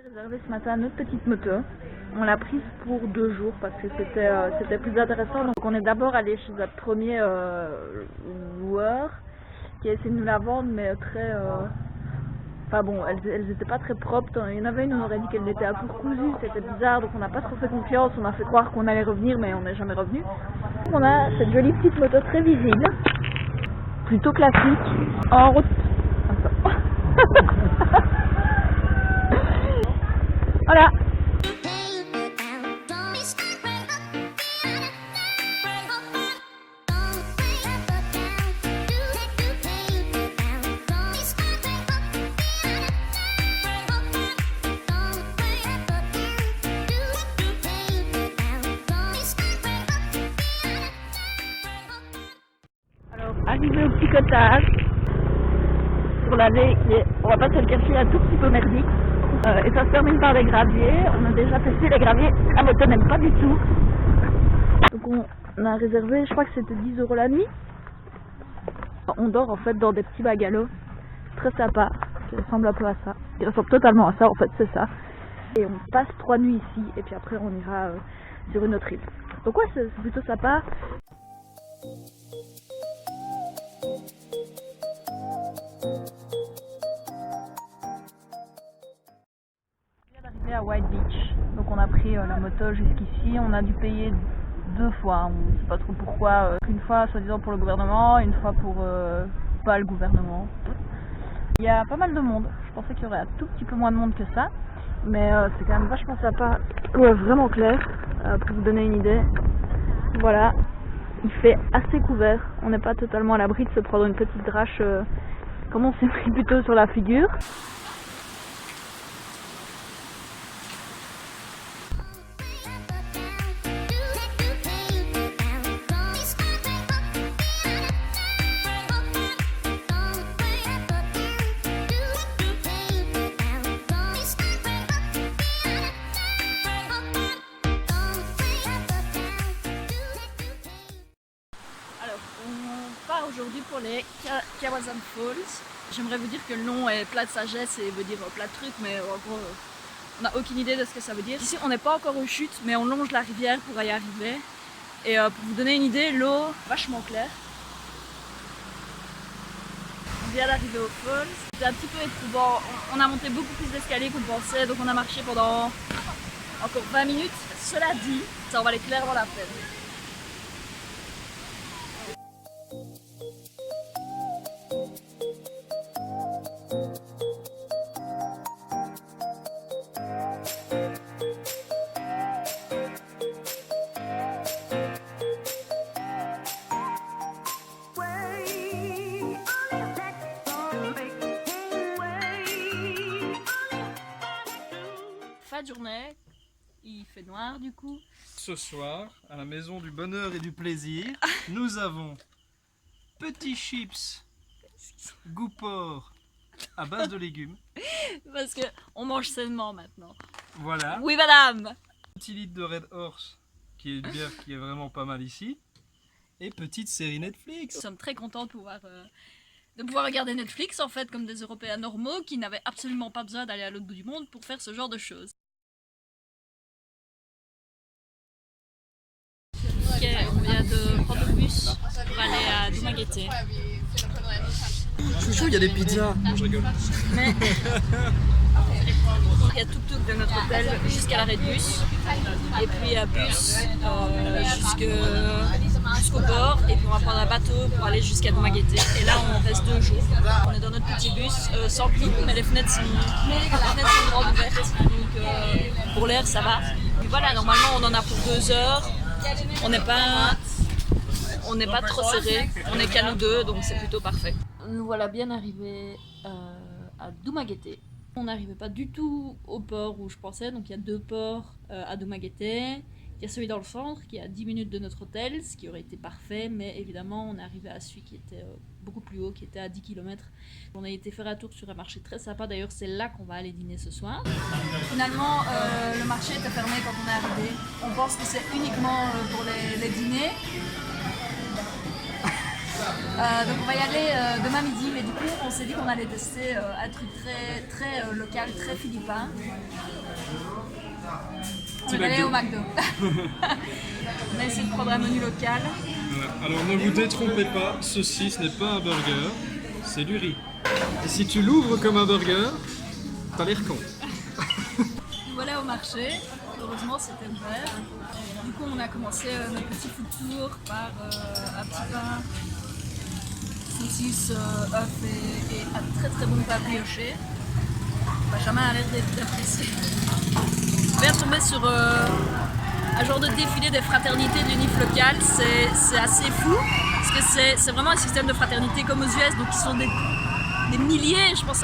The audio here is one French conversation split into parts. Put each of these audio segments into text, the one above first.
Réservé ce matin notre petite moto. On l'a prise pour 2 jours parce que c'était plus intéressant. Donc on est d'abord allé chez notre premier loueur qui a essayé de nous la vendre, mais très... Enfin bon, elles étaient pas très propres. Il y en avait une, on aurait dit qu'elle était un peu cousue, c'était bizarre, donc on n'a pas trop fait confiance. On a fait croire qu'on allait revenir, mais on n'est jamais revenu. On a cette jolie petite moto très visible, plutôt classique, en route. Voilà. Alors, arrivé au petit cottage, sur l'allée qui est, on va pas se le cacher, un tout petit peu merdique. Et ça se termine par des graviers. On a déjà testé les graviers, la moto n'aime pas du tout. Donc on a réservé, je crois que c'était 10 € la nuit. On dort en fait dans des petits bungalows très sympas, qui ressemblent un peu à ça. Qui ressemblent totalement à ça, en fait c'est ça. Et on passe 3 nuits ici, et puis après on ira sur une autre île. Donc ouais, c'est plutôt sympa. À White Beach, donc on a pris la moto jusqu'ici, on a dû payer 2 fois, on ne sait pas trop pourquoi, une fois soi-disant pour le gouvernement, une fois pour pas le gouvernement. Il y a pas mal de monde, je pensais qu'il y aurait un tout petit peu moins de monde que ça, mais c'est quand même vachement sympa, ouais, vraiment clair, pour vous donner une idée. Voilà, il fait assez couvert, on n'est pas totalement à l'abri de se prendre une petite drache, comme on s'est pris plutôt sur la figure. Aujourd'hui pour les Kawasan Falls. J'aimerais vous dire que le nom est plat de sagesse et veut dire plat de truc, mais en gros on n'a aucune idée de ce que ça veut dire. Ici on n'est pas encore aux chutes, mais on longe la rivière pour y arriver. Et pour vous donner une idée, l'eau est vachement claire. On vient d'arriver aux falls. C'était un petit peu éprouvant. On a monté beaucoup plus d'escaliers qu'on pensait, donc on a marché pendant encore 20 minutes. Cela dit, ça en valait clairement la peine. Fin de journée, il fait noir du coup. Ce soir, à la maison du bonheur et du plaisir, nous avons petits chips goût porc à base de légumes. Parce que on mange sainement maintenant. Voilà. Oui madame. Petit litre de Red Horse, qui est une bière qui est vraiment pas mal ici. Et petite série Netflix. Nous sommes très contents de pouvoir regarder Netflix en fait comme des Européens normaux qui n'avaient absolument pas besoin d'aller à l'autre bout du monde pour faire ce genre de choses. Ok, on vient de prendre le bus pour aller à Dumaguete. Chouchou, il y a des pizzas. Non, je rigole. Mais il y a tuk-tuk de notre hôtel jusqu'à l'arrêt de bus. Et puis un bus jusqu'au port. Et puis on va prendre un bateau pour aller jusqu'à Dumaguete. Et là on reste 2 jours. On est dans notre petit bus sans clim, mais les fenêtres sont grandes ouvertes. Donc pour l'air ça va. Et voilà, normalement on en a pour 2 heures. On n'est pas trop serré, on est qu'à nous 2, donc c'est plutôt parfait. Nous voilà bien arrivés à Dumaguete. On n'arrivait pas du tout au port où je pensais, donc il y a 2 ports à Dumaguete. Il y a celui dans le centre qui est à 10 minutes de notre hôtel, ce qui aurait été parfait, mais évidemment on est arrivé à celui qui était beaucoup plus haut, qui était à 10 km. On a été faire un tour sur un marché très sympa, d'ailleurs c'est là qu'on va aller dîner ce soir. Finalement, le marché était fermé quand on est arrivé. On pense que c'est uniquement pour les dîners. Donc on va y aller demain midi, mais du coup on s'est dit qu'on allait tester un truc très local, très philippin. On va aller au McDo. On a essayé de prendre un menu local. Alors ne vous détrompez pas, ceci ce n'est pas un burger, c'est du riz. Et si tu l'ouvres comme un burger, t'as l'air con. Voilà au marché, heureusement c'était ouvert. Du coup on a commencé notre petit food tour par un petit pain, saucisse, œuf et un très bon pain brioché. Benjamin a l'air d'être pressé. On vient de tomber sur un genre de défilé des fraternités de l'UNIF locale. C'est assez fou parce que c'est vraiment un système de fraternité comme aux US, donc ils sont des milliers, je pense.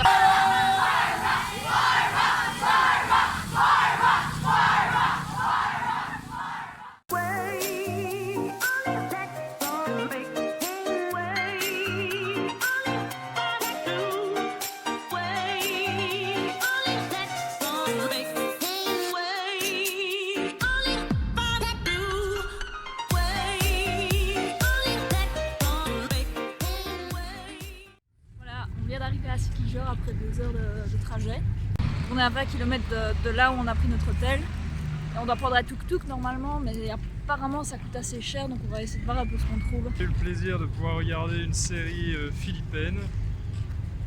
D'arriver à Sikijor après 2 heures de trajet. On est à 20 km de là où on a pris notre hôtel. Et on doit prendre un tuk-tuk normalement, mais apparemment ça coûte assez cher, donc on va essayer de voir un peu ce qu'on trouve. J'ai eu le plaisir de pouvoir regarder une série philippine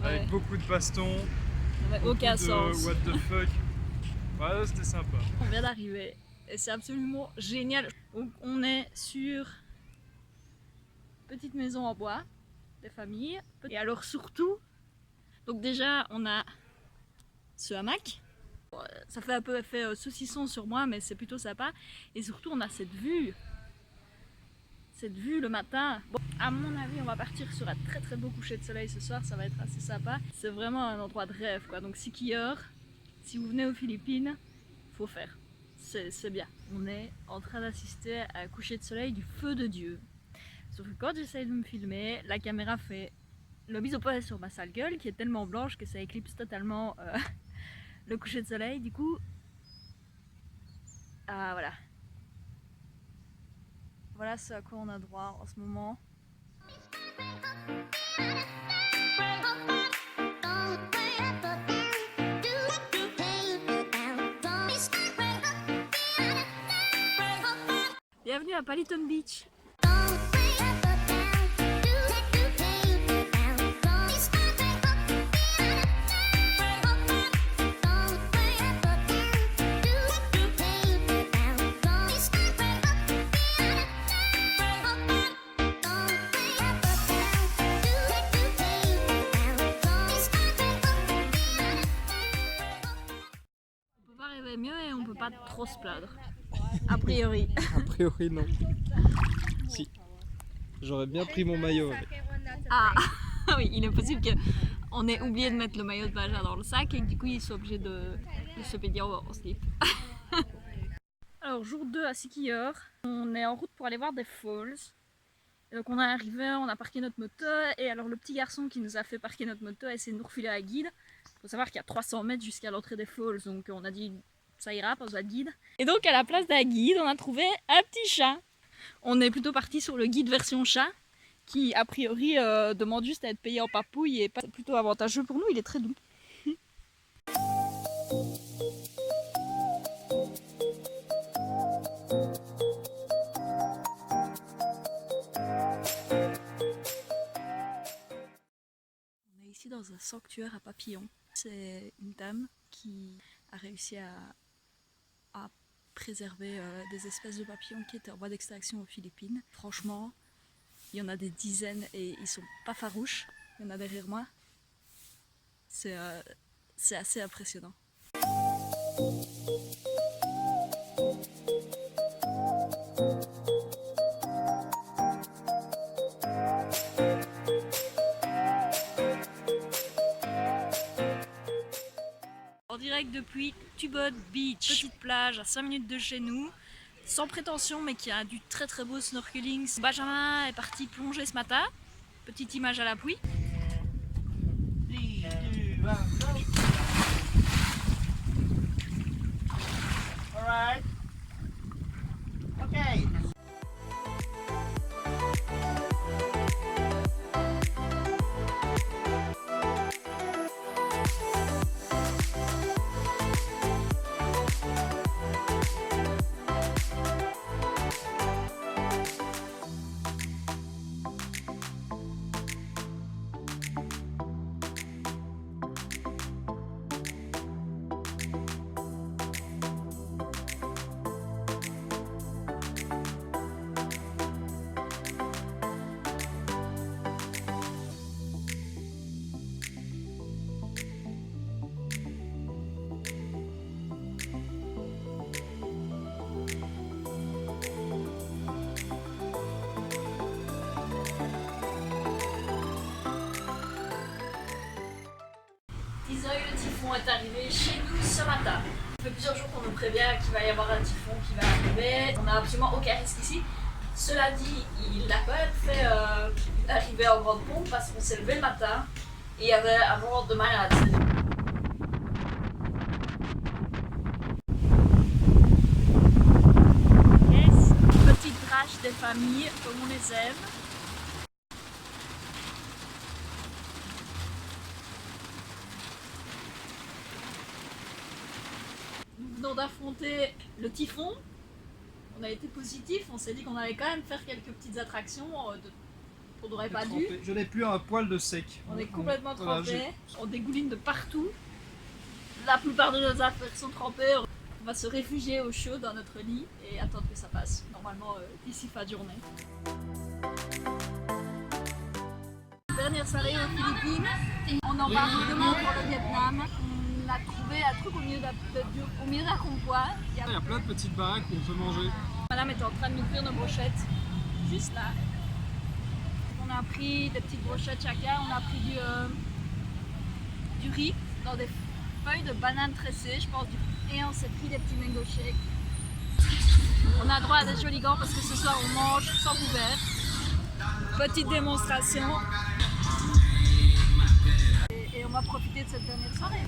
avec beaucoup de bastons, aucun sens. What the fuck. Ouais, c'était sympa. On vient d'arriver et c'est absolument génial. Donc, on est sur petite maison en bois, des familles. Et alors surtout, donc déjà on a ce hamac, ça fait un peu effet saucisson sur moi mais c'est plutôt sympa. Et surtout on a cette vue le matin. Bon, à mon avis on va partir sur un très beau coucher de soleil ce soir, ça va être assez sympa. C'est vraiment un endroit de rêve quoi, donc Sikijor, si vous venez aux Philippines, faut faire, c'est bien. On est en train d'assister à un coucher de soleil du feu de Dieu. Sauf que quand j'essaye de me filmer, la caméra fait le mise au point sur ma sale gueule qui est tellement blanche que ça éclipse totalement le coucher de soleil. Du coup, voilà. Voilà ce à quoi on a droit en ce moment. Bienvenue à Paliton Beach. Mieux et on peut pas trop se plaindre. A priori. A priori non. Si. J'aurais bien pris mon maillot avec. Ah oui, il est possible qu'on ait oublié de mettre le maillot de Benjamin dans le sac et que du coup il soit obligé de se pédir en slip. Alors jour 2 à Sikijor, on est en route pour aller voir des falls. Et donc on est arrivé, on a parqué notre moto et alors le petit garçon qui nous a fait parquer notre moto a essayé de nous refiler un guide. Il faut savoir qu'il y a 300 mètres jusqu'à l'entrée des falls, donc on a dit ça ira, pas besoin de guide. Et donc à la place d'un guide, on a trouvé un petit chat. On est plutôt parti sur le guide version chat, qui a priori demande juste à être payé en papouille et pas plutôt avantageux pour nous, il est très doux. On est ici dans un sanctuaire à papillons. C'est une dame qui a réussi à préserver des espèces de papillons qui étaient en voie d'extinction aux Philippines. Franchement, il y en a des dizaines et ils sont pas farouches. Il y en a derrière moi. C'est assez impressionnant. En direct depuis Tubod Beach, petite plage à 5 minutes de chez nous, sans prétention mais qui a du très beau snorkeling. Benjamin est parti plonger ce matin, Petite image à l'appui. 3, 2, 1, go! Alright. Okay. Le typhon est arrivé chez nous ce matin. Ça fait plusieurs jours qu'on nous prévient qu'il va y avoir un typhon qui va arriver. On n'a absolument aucun risque ici. Cela dit, il n'a quand même fait arriver en grande pompe parce qu'on s'est levé le matin et il y avait un vent de malade. Yes, petite drache des familles comme on les aime. D'affronter le typhon, on a été positif, on s'est dit qu'on allait quand même faire quelques petites attractions qu'on n'aurait pas dû. Je n'ai plus un poil de sec. On est complètement voilà, trempés, on dégouline de partout. La plupart de nos affaires sont trempées. On va se réfugier au chaud dans notre lit et attendre que ça passe, normalement d'ici fin de journée. Dernière soirée aux Philippines, on en parle évidemment pour le Vietnam. On a trouvé un truc au milieu d'un rond-point. Il y a plein de petites baraques où on peut manger. Madame est en train de nous cuire nos brochettes, juste là. On a pris des petites brochettes chacun, on a pris du riz dans des feuilles de banane tressées, je pense, et on s'est pris des petits mango shakes. On a droit à des jolis gants parce que ce soir on mange sans couvert. Petite démonstration. Et on va profiter de cette dernière soirée.